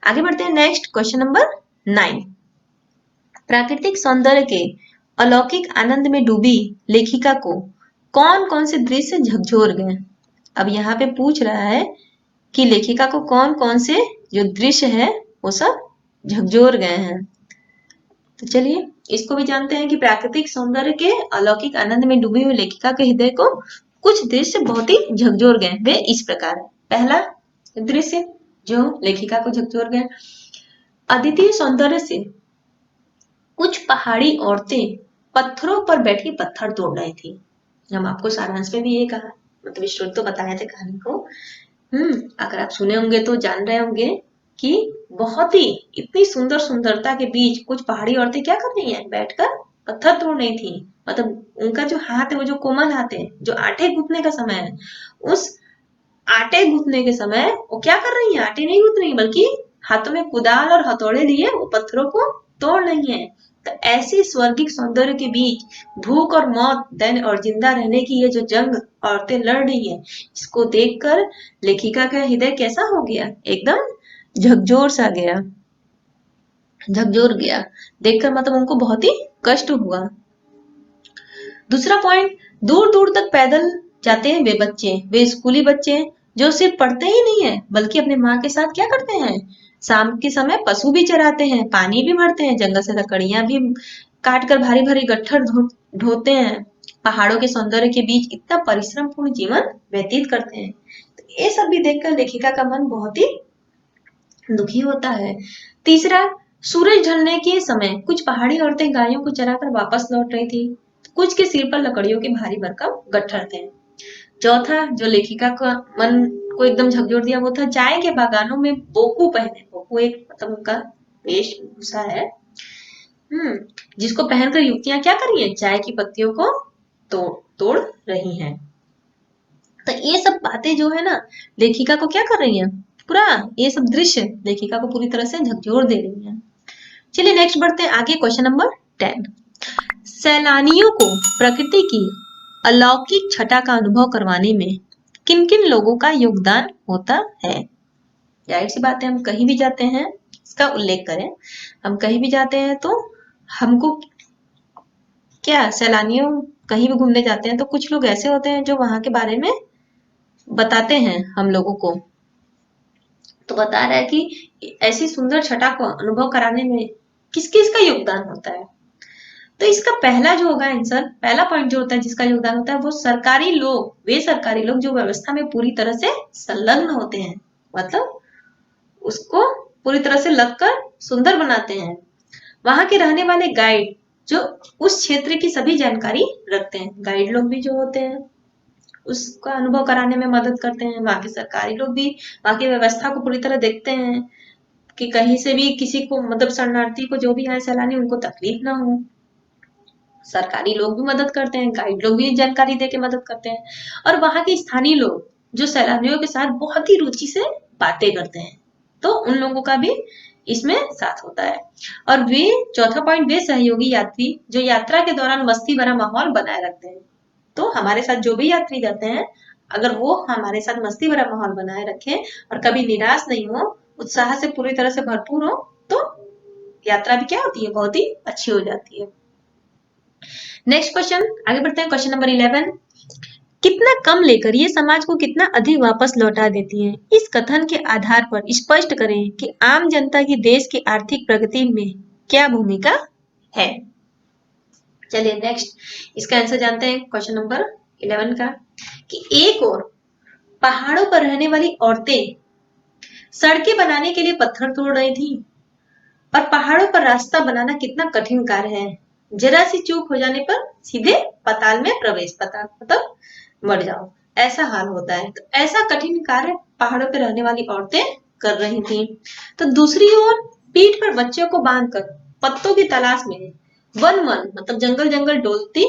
आगे बढ़ते हैं नेक्स्ट क्वेश्चन नंबर 9। प्राकृतिक सौंदर्य के अलौकिक आनंद में डूबी लेखिका को कौन कौन से दृश्य झकझोर गए। अब यहाँ पे पूछ रहा है कि लेखिका को कौन कौन से जो दृश्य है वो सब झकझोर गए हैं। तो चलिए इसको भी जानते हैं कि प्राकृतिक सौंदर्य के अलौकिक आनंद में डूबी हुई लेखिका के हृदय को कुछ दृश्य बहुत ही झकझोर गए। वे इस प्रकार है। पहला दृश्य जो लेखिका को झकझोर गए, अद्वितीय सौंदर्य से कुछ पहाड़ी औरतें पत्थरों पर बैठी पत्थर तोड़ रही थी। हम आपको सारांश में भी ये कहा, मतलब स्टोरी तो बताए थे कहानी को। अगर आप सुने होंगे तो जान रहे होंगे कि बहुत ही इतनी सुंदर सुंदरता के बीच कुछ पहाड़ी औरतें क्या कर रही हैं, बैठकर पत्थर तोड़ रही थी। मतलब उनका जो हाथ है वो जो कोमल हाथ है, जो आटे गूंथने का समय है, उस आटे गूंथने के समय वो क्या कर रही है, आटे नहीं गूंथ रही बल्कि हाथों में कुदाल और हथौड़े लिए वो पत्थरों को तोड़ रही है। तो ऐसी स्वर्गिक सौंदर्य के बीच भूख और मौत, दैन और जिंदा रहने की ये जो जंग औरतें लड़ रही है, इसको देखकर लेखिका का हृदय कैसा हो गया, एकदम झकझोर सा गया, झकझोर गया। देखकर मतलब उनको बहुत ही कष्ट हुआ। दूसरा पॉइंट, दूर दूर तक पैदल जाते हैं वे बच्चे, वे स्कूली बच्चे जो सिर्फ पढ़ते ही नहीं है बल्कि अपने माँ के साथ क्या करते हैं, शाम के समय पशु भी चराते हैं, पानी भी भरते हैं, जंगल से लकड़ियां भी काट कर भारी भारी गट्ठर ढोते हैं, पहाड़ों के सौंदर्य के बीच इतना परिश्रम पूर्ण जीवन व्यतीत करते हैं। तो ये सब भी देखकर लेखिका का मन बहुत ही दुखी होता है। तीसरा, सूरज ढलने के समय कुछ पहाड़ी औरतें गायों को चराकर वापस लौट रही थी, कुछ के सिर पर लकड़ियों के भारी भरकम गट्ठर थे। चौथा जो लेखिका का मन को एकदम झकझोर दिया वो था चाय के बागानों में बोकू पहने, बोकू एक मतलब उनका वेशभूषा है, जिसको पहनकर युवतियां क्या कर रही हैं, चाय की पत्तियों को तोड़ रही हैं। तो ये सब बातें जो है ना लेखिका को क्या कर रही हैं, पूरा ये सब दृश्य लेखिका को पूरी तरह से झकझोर दे रही है। चलिए नेक्स्ट बढ़ते हैं आगे, क्वेश्चन नंबर 10। सैलानियों को प्रकृति की अलौकिक छटा का अनुभव करवाने में किन किन लोगों का योगदान होता है। जाहिर सी बात है, हम कहीं भी जाते हैं इसका उल्लेख करें, हम कहीं भी जाते हैं तो हमको क्या, सैलानियों कहीं भी घूमने जाते हैं तो कुछ लोग ऐसे होते हैं जो वहां के बारे में बताते हैं हम लोगों को। तो बता रहा है कि ऐसी सुंदर छटा को अनुभव कराने में किस किस का योगदान होता है। तो इसका पहला जो होगा आंसर, पहला पॉइंट जो होता है जिसका योगदान होता है वो सरकारी लोग, वे सरकारी लोग जो व्यवस्था में पूरी तरह से संलग्न होते हैं, मतलब उसको पूरी तरह से लगकर सुंदर बनाते हैं। वहां के रहने वाले गाइड जो उस क्षेत्र की सभी जानकारी रखते हैं, गाइड लोग भी जो होते हैं उसका अनुभव कराने में मदद करते हैं। वहां के सरकारी लोग भी वहां की व्यवस्था को पूरी तरह देखते हैं कि कहीं से भी किसी को, मतलब शरणार्थी को जो भी आए सैलानी, उनको तकलीफ ना हो। सरकारी लोग भी मदद करते हैं, गाइड लोग भी जानकारी देके मदद करते हैं, और वहां के स्थानीय लोग जो सैलानियों के साथ बहुत ही रुचि से बातें करते हैं, तो उन लोगों का भी इसमें साथ होता है। और वे, चौथा पॉइंट, वे सहयोगी यात्री जो यात्रा के दौरान मस्ती भरा माहौल बनाए रखते हैं। तो हमारे साथ जो भी यात्री जाते हैं, अगर वो हमारे साथ मस्ती भरा माहौल बनाए रखें और कभी निराश नहीं हो, उत्साह से पूरी तरह से भरपूर हो, तो यात्रा भी क्या होती है, बहुत ही अच्छी हो जाती है। नेक्स्ट क्वेश्चन, आगे बढ़ते हैं, क्वेश्चन नंबर 11। कितना कम लेकर ये समाज को कितना अधिक वापस लौटा देती है, इस कथन के आधार पर स्पष्ट करें कि आम जनता की देश की आर्थिक प्रगति में क्या भूमिका है। चलिए नेक्स्ट इसका आंसर जानते हैं, क्वेश्चन नंबर 11 का, कि एक और पहाड़ों पर रहने वाली औरतें सड़कें बनाने के लिए पत्थर तोड़ रही थी, और पहाड़ों पर रास्ता बनाना कितना कठिन कार्य है, जरा सी चूक हो जाने पर सीधे पाताल में प्रवेश, पाताल मतलब मर जाओ, ऐसा हाल होता है। तो ऐसा कठिन कार्य पहाड़ों पर रहने वाली औरतें कर रही थी। तो दूसरी ओर पीठ पर बच्चों को बांधकर पत्तों की तलाश में वन वन मतलब जंगल जंगल डोलती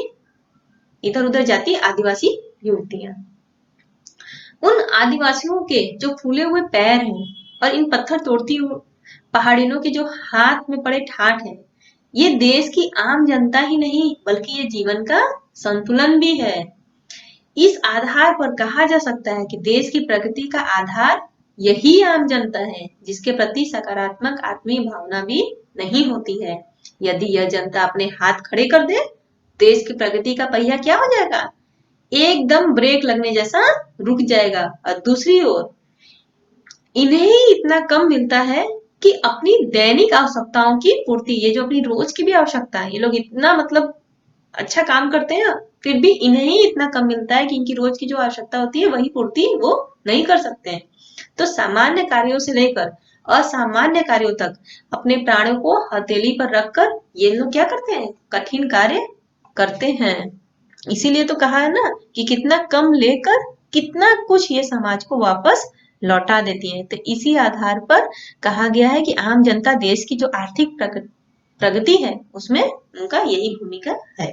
इधर उधर जाती आदिवासी युवतियां। उन आदिवासियों के जो फूले हुए पैर हैं और इन पत्थर तोड़ती पहाड़ियों के जो हाथ में पड़े ठाठ हैं, ये देश की आम जनता ही नहीं बल्कि ये जीवन का संतुलन भी है। इस आधार पर कहा जा सकता है कि देश की प्रगति का आधार यही आम जनता है जिसके प्रति सकारात्मक आत्मीय भावना भी नहीं होती है। यदि यह जनता अपने हाथ खड़े कर दे, देश की प्रगति का पहिया क्या हो जाएगा? एकदम ब्रेक लगने जैसा रुक जाएगा। और दूसरी ओर इन्हें ही इतना कम मिलता है कि अपनी दैनिक आवश्यकताओं की पूर्ति, ये जो अपनी रोज की भी आवश्यकता है, ये लोग इतना मतलब अच्छा काम करते हैं, फिर भी इन्हें ही इतना कम मिलता है कि इनकी रोज की जो आवश्यकता होती है वही पूर्ति वो नहीं कर सकते हैं। तो सामान्य कार्यों से लेकर असामान्य कार्यों तक अपने प्राणों को हथेली पर रखकर ये लोग क्या करते हैं? कठिन कार्य करते हैं। इसीलिए तो कहा है ना कि कितना कम लेकर कितना कुछ ये समाज को वापस लौटा देती है। तो इसी आधार पर कहा गया है कि आम जनता देश की जो आर्थिक प्रगति है उसमें उनका यही भूमिका है।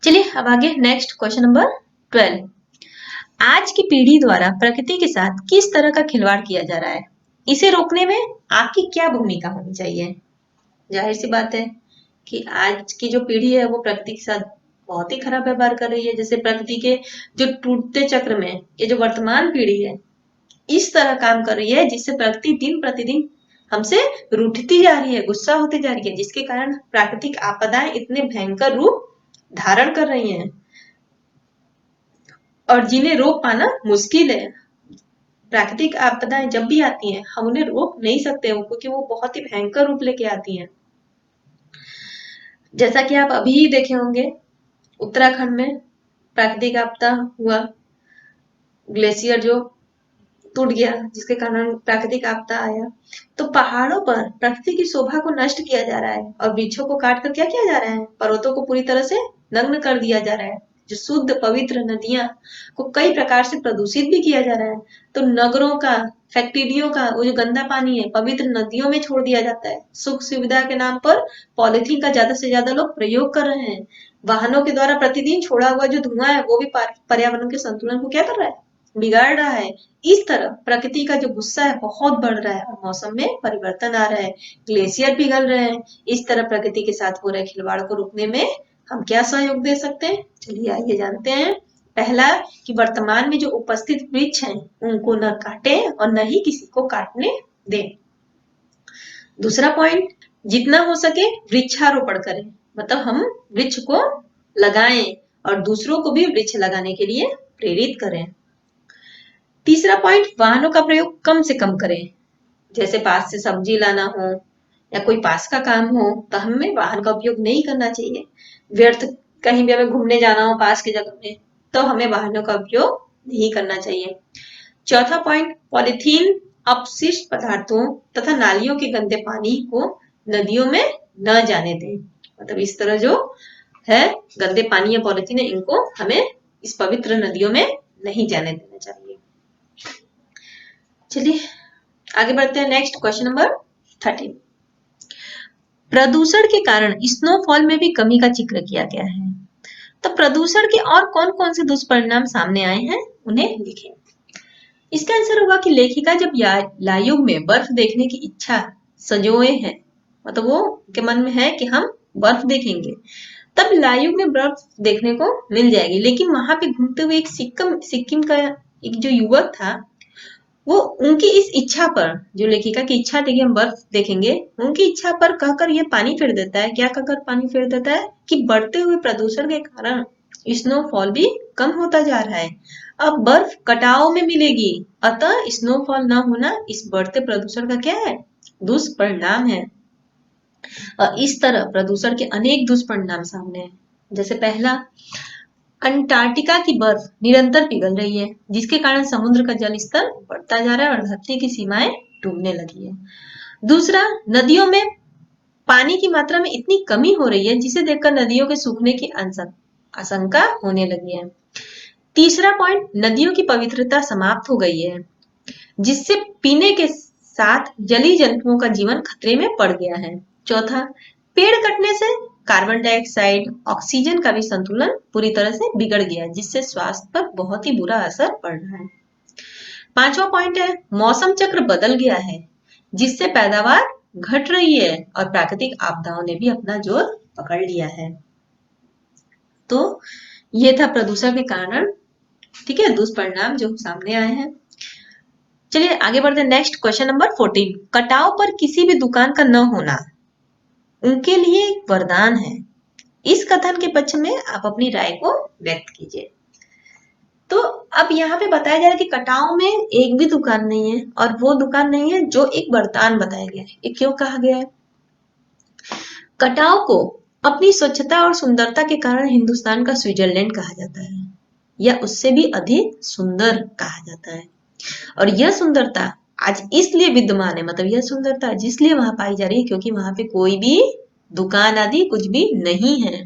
चलिए अब आगे नेक्स्ट क्वेश्चन नंबर 12। आज की पीढ़ी द्वारा प्रकृति के साथ किस तरह का खिलवाड़ किया जा रहा है? इसे रोकने में आपकी क्या भूमिका होनी चाहिए? जाहिर सी बात है कि आज की जो पीढ़ी है वो प्रकृति के साथ बहुत ही खराब व्यवहार कर रही है। जैसे प्रकृति के जो टूटते चक्र में ये जो वर्तमान पीढ़ी है इस तरह काम कर रही है जिससे प्रकृति दिन प्रतिदिन हमसे रूठती जा रही है, गुस्सा होती जा रही है, जिसके कारण प्राकृतिक आपदाएं इतने भयंकर रूप धारण कर रही हैं और जिन्हें रोक पाना मुश्किल है। प्राकृतिक आपदाएं जब भी आती हैं हम उन्हें रोक नहीं सकते क्योंकि वो बहुत ही भयंकर रूप लेके आती हैं। जैसा कि आप अभी ही देखे होंगे उत्तराखंड में प्राकृतिक आपदा हुआ, ग्लेशियर जो टूट गया जिसके कारण प्राकृतिक आपदा आया। तो पहाड़ों पर प्रकृति की शोभा को नष्ट किया जा रहा है और वृक्षों को काटकर क्या किया जा रहा है? पर्वतों को पूरी तरह से नग्न कर दिया जा रहा है। जो शुद्ध पवित्र नदियां को कई प्रकार से प्रदूषित भी किया जा रहा है। तो नगरों का, फैक्ट्रियों का वो जो गंदा पानी है पवित्र नदियों में छोड़ दिया जाता है। सुख सुविधा के नाम पर पॉलिथीन का ज्यादा से ज्यादा लोग प्रयोग कर रहे हैं। वाहनों के द्वारा प्रतिदिन छोड़ा हुआ जो धुआं है वो भी पर्यावरण के संतुलन को क्या कर रहा है? बिगाड़ रहा है। इस तरह प्रकृति का जो गुस्सा है बहुत बढ़ रहा है और मौसम में परिवर्तन आ रहा है, ग्लेशियर पिघल रहे हैं। इस तरह प्रकृति के साथ हो रहे खिलवाड़ को रोकने में हम क्या सहयोग दे सकते हैं? चलिए आइए जानते हैं। पहला कि वर्तमान में जो उपस्थित वृक्ष हैं उनको न काटें और न ही किसी को काटने दें। दूसरा पॉइंट, जितना हो सके वृक्षारोपण करें, मतलब हम वृक्ष को लगाएं और दूसरों को भी वृक्ष लगाने के लिए प्रेरित करें। तीसरा पॉइंट, वाहनों का प्रयोग कम से कम करें। जैसे पास से सब्जी लाना हो या कोई पास का काम हो तो हमें वाहन का उपयोग नहीं करना चाहिए। व्यर्थ कहीं भी हमें घूमने जाना हो पास की जगह में तो हमें वाहनों का उपयोग नहीं करना चाहिए। चौथा पॉइंट, पॉलिथीन, अपशिष्ट पदार्थों तथा नालियों के गंदे पानी को नदियों में न जाने दें। मतलब इस तरह जो है गंदे पानी या पॉलिथीन है इनको हमें इस पवित्र नदियों में नहीं जाने देना चाहिए। चलिए आगे बढ़ते हैं। Next question number 13। प्रदूषण के कारण स्नोफॉल में भी कमी का जिक्र किया गया है। तो प्रदूषण के और कौन कौन से दुष्परिणाम सामने आए हैं उन्हें लिखें। इसका आंसर होगा कि लेखिका जब लायुग में बर्फ देखने की इच्छा सजोए हैं, मतलब वो के मन में है कि हम बर्फ देखेंगे, तब लायुग में बर्फ देखने को मिल जाएगी। लेकिन वहां पे घूमते हुए एक सिक्किम का एक जो युवक था वो उनकी इस इच्छा पर, जो लेखिका की इच्छा थी कि हम बर्फ देखेंगे, उनकी इच्छा पर कहकर ये पानी फेर देता है। क्या कहकर पानी फेर देता है? कि बढ़ते हुए प्रदूषण के कारण स्नोफॉल भी कम होता जा रहा है। अब बर्फ कटाव में मिलेगी, अतः स्नोफॉल न होना इस बढ़ते प्रदूषण का क्या है? दुष्परिणाम है। और इस तरह प्रदूषण के अनेक दुष्परिणाम सामने हैं। जैसे पहला, अंटार्कटिका की बर्फ निरंतर पिघल रही है जिसके कारण समुद्र का जल स्तर बढ़ता जा रहा है और धरती की सीमाएं डूबने लगी है। दूसरा, नदियों में पानी की मात्रा में इतनी कमी हो रही है जिसे देखकर नदियों के सूखने की आशंका होने लगी है। तीसरा पॉइंट, नदियों की पवित्रता समाप्त हो गई है जिससे पीने के साथ जलीय जंतुओं का जीवन खतरे में पड़ गया है। चौथा, पेड़ कटने से कार्बन डाइऑक्साइड, ऑक्सीजन का भी संतुलन पूरी तरह से बिगड़ गया जिससे स्वास्थ्य पर बहुत ही बुरा असर पड़ रहा है। पांचवा पॉइंट है, मौसम चक्र बदल गया है जिससे पैदावार घट रही है और प्राकृतिक आपदाओं ने भी अपना जोर पकड़ लिया है। तो ये था प्रदूषण के कारण, ठीक है, दुष्परिणाम जो सामने आए हैं। चलिए आगे बढ़ते हैं। नेक्स्ट क्वेश्चन नंबर 14, कटाव पर किसी भी दुकान का न होना उनके लिए एक वरदान है। इस कथन के पक्ष में आप अपनी राय को व्यक्त कीजिए। तो अब यहाँ पे बताया जा रहा है कि कटाव में एक भी दुकान नहीं है और वो दुकान नहीं है जो एक वरदान बताया गया है। ये क्यों कहा गया है? कटाव को अपनी स्वच्छता और सुंदरता के कारण हिंदुस्तान का स्विट्जरलैंड कहा जाता है, या उससे भी अधिक सुंदर कहा जाता है। और यह सुंदरता आज इसलिए विद्यमान है, मतलब यह सुंदरता जिसलिए वहां पाई जा रही है क्योंकि वहां पे कोई भी दुकान आदि कुछ भी नहीं है।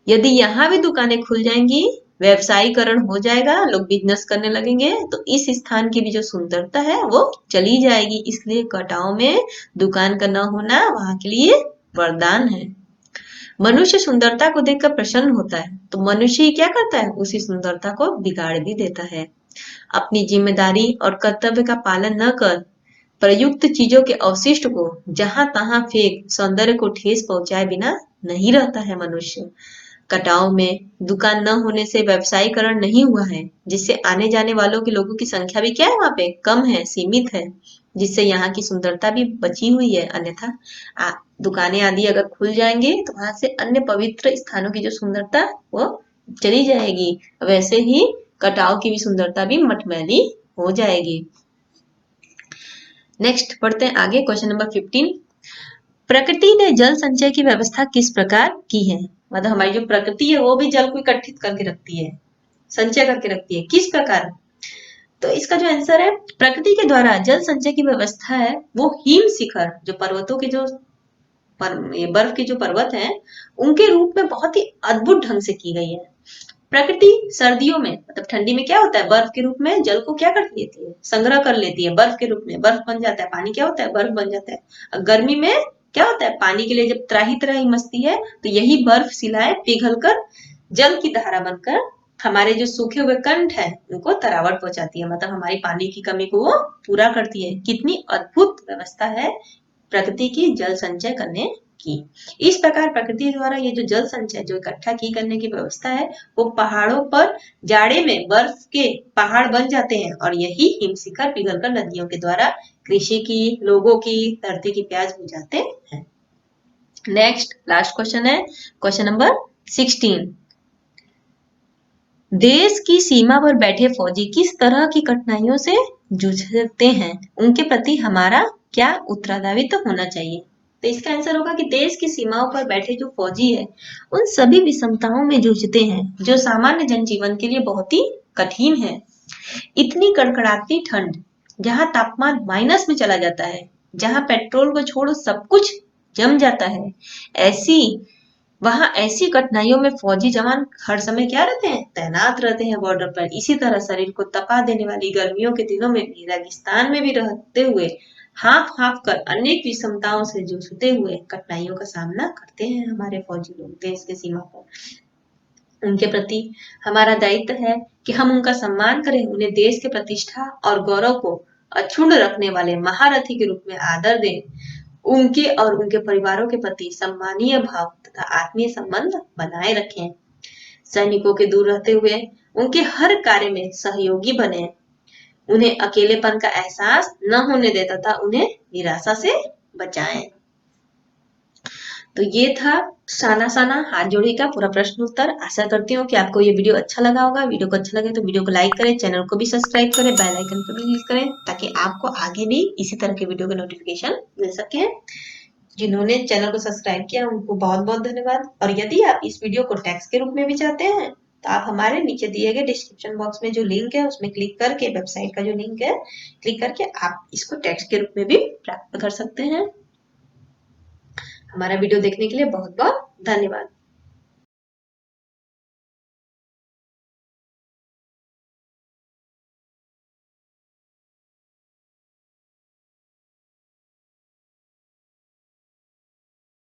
यदि यहाँ भी दुकानें खुल जाएंगी, व्यवसायीकरण हो जाएगा, लोग बिजनेस करने लगेंगे, तो इस स्थान की भी जो सुंदरता है वो चली जाएगी। इसलिए कटाव में दुकान का न होना वहां के लिए वरदान है। मनुष्य सुंदरता को देखकर प्रसन्न होता है, तो मनुष्य ही क्या करता है, उसी सुंदरता को बिगाड़ भी देता है। अपनी जिम्मेदारी और कर्तव्य का पालन न कर प्रयुक्त चीजों के अवशिष्ट को जहां तहां फेंक सौंदर्य को ठेस पहुंचाए बिना नहीं रहता है मनुष्य। कटाव में दुकान न होने से व्यवसायीकरण नहीं हुआ है, जिससे आने जाने वालों के लोगों की संख्या भी क्या है, वहां पे कम है, सीमित है, जिससे यहाँ की सुंदरता भी बची हुई है। अन्यथा दुकानें आदि अगर खुल जाएंगे तो वहां से अन्य पवित्र स्थानों की जो सुंदरता वो चली जाएगी। वैसे ही कटाव की भी सुंदरता भी मटमैली हो जाएगी। नेक्स्ट पढ़ते हैं आगे, क्वेश्चन नंबर 15, प्रकृति ने जल संचय की व्यवस्था किस प्रकार की है? मतलब हमारी जो प्रकृति है वो भी जल को इकट्ठित करके रखती है, संचय करके रखती है, किस प्रकार? तो इसका जो आंसर है, प्रकृति के द्वारा जल संचय की व्यवस्था है वो हिम शिखर, जो पर्वतों के जो ये बर्फ के जो पर्वत हैं उनके रूप में बहुत ही अद्भुत ढंग से की गई है। प्रकृति सर्दियों में, मतलब ठंडी में क्या होता है, बर्फ के रूप में जल को क्या कर लेती है, संग्रह कर लेती है, बर्फ के रूप में बर्फ बन जाता है, पानी क्या होता है, बर्फ बन जाता है। गर्मी में क्या होता है, पानी के लिए जब त्राही त्राही मचती है तो यही बर्फ शिलाएं पिघलकर जल की धारा बनकर हमारे जो सूखे हुए कंठ है उनको तरावट पहुंचाती है, मतलब हमारी पानी की कमी को वो पूरा करती है। कितनी अद्भुत व्यवस्था है प्रकृति की जल संचय करने की। इस प्रकार प्रकृति द्वारा ये जो जल संचय जो इकट्ठा की करने की व्यवस्था है वो पहाड़ों पर जाड़े में बर्फ के पहाड़ बन जाते हैं और यही हिमशिखर पिघलकर नदियों के द्वारा कृषि की, लोगों की, धरती की प्यास बुझाते हैं। नेक्स्ट लास्ट क्वेश्चन है क्वेश्चन नंबर 16, देश की सीमा पर बैठे फौजी किस तरह की कठिनाइयों से जूझते हैं, उनके प्रति हमारा क्या उत्तरदायित्व होना चाहिए? तो इसका आंसर होगा कि देश की सीमाओं पर बैठे जो फौजी है उन सभी विषमताओं में जूझते हैं जो सामान्य जनजीवन के लिए बहुत ही कठिन है। इतनी कड़कड़ाती ठंड, जहां तापमान माइनस में चला जाता है, जहां पेट्रोल को छोड़ो सब कुछ जम जाता है, ऐसी कठिनाइयों में फौजी जवान हर समय क्या रहते हैं, तैनात रहते हैं बॉर्डर पर। इसी तरह शरीर को तपा देने वाली गर्मियों के दिनों में भी, रेगिस्तान में भी रहते हुए हाँफ हाँफ कर अनेक विषमताओं से जूझते हुए कठिनाइयों का सामना करते हैं हमारे फौजी लोग देश के सीमा पर। उनके प्रति हमारा दायित्व है कि हम उनका सम्मान करें, उन्हें देश के प्रतिष्ठा और गौरव को अक्षुण्ण रखने वाले महारथी के रूप में आदर दें, उनके और उनके परिवारों के प्रति सम्मानीय भाव तथा आत्मीय संबंध बनाए रखें, सैनिकों के दूर रहते हुए उनके हर कार्य में सहयोगी बने, उन्हें अकेलेपन का एहसास न होने दे तथा उन्हें निराशा से बचाएं। तो ये था साना साना हाथ जोड़ी का पूरा प्रश्न उत्तर। आशा करती हूँ कि आपको ये वीडियो अच्छा लगा होगा। वीडियो को अच्छा लगे तो वीडियो को लाइक करें, चैनल को भी सब्सक्राइब करें, बेल आइकन पर भी क्लिक करें ताकि आपको आगे भी इसी तरह के वीडियो के नोटिफिकेशन मिल सके। जिन्होंने चैनल को सब्सक्राइब किया उनको बहुत बहुत धन्यवाद। और यदि आप इस वीडियो को टेक्स्ट के रूप में भी चाहते हैं तो आप हमारे नीचे दिए गए डिस्क्रिप्शन बॉक्स में जो लिंक है उसमें क्लिक करके, वेबसाइट का जो लिंक है क्लिक करके आप इसको टेक्स्ट के रूप में भी प्राप्त कर सकते हैं। हमारा वीडियो देखने के लिए बहुत बहुत धन्यवाद।